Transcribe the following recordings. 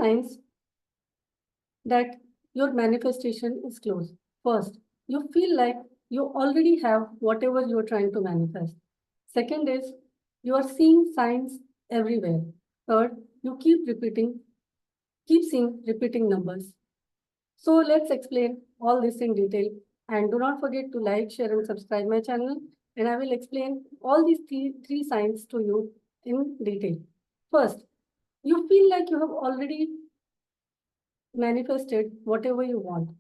signs that your manifestation is close. First, you feel like you already have whatever you're trying to manifest. Second is you are seeing signs everywhere. Third, you keep seeing repeating numbers. So let's explain all this in detail. And do not forget to like, share, and subscribe my channel. And I will explain all these three signs to you in detail. First, you feel like you have already manifested whatever you want.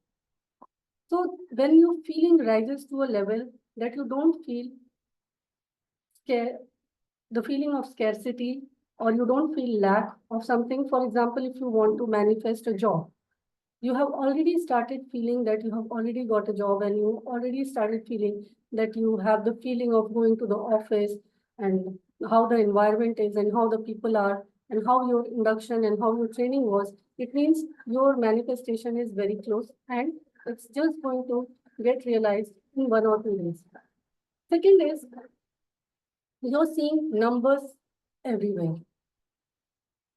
So when your feeling rises to a level that you don't feel the feeling of scarcity, or you don't feel lack of something. For example, if you want to manifest a job, you have already started feeling that you have already got a job, and you already started feeling that you have the feeling of going to the office and how the environment is and how the people are and how your induction and how your training was. It means your manifestation is very close and it's just going to get realized in 1 or 2 days. Second is you're seeing numbers everywhere.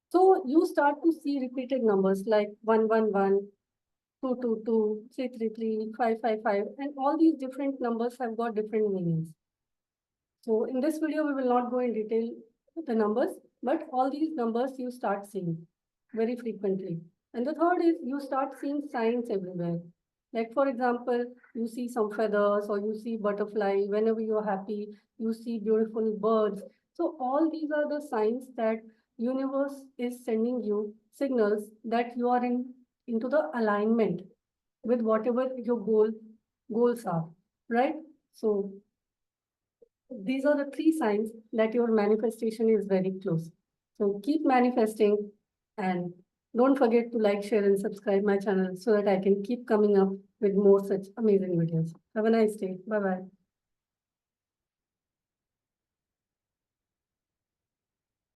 So you start to see repeated numbers like 111, 222, 333, 555, and all these different numbers have got different meanings. So in this video, we will not go in detail with the numbers, but all these numbers you start seeing very frequently. And the third is you start seeing signs everywhere. Like for example, you see some feathers or you see butterfly. Whenever you're happy, you see beautiful birds. So all these are the signs that universe is sending you signals that you are into the alignment with whatever your goals are, right? So these are the three signs that your manifestation is very close. So keep manifesting and don't forget to like, share, and subscribe my channel so that I can keep coming up with more such amazing videos. Have a nice day. Bye-bye.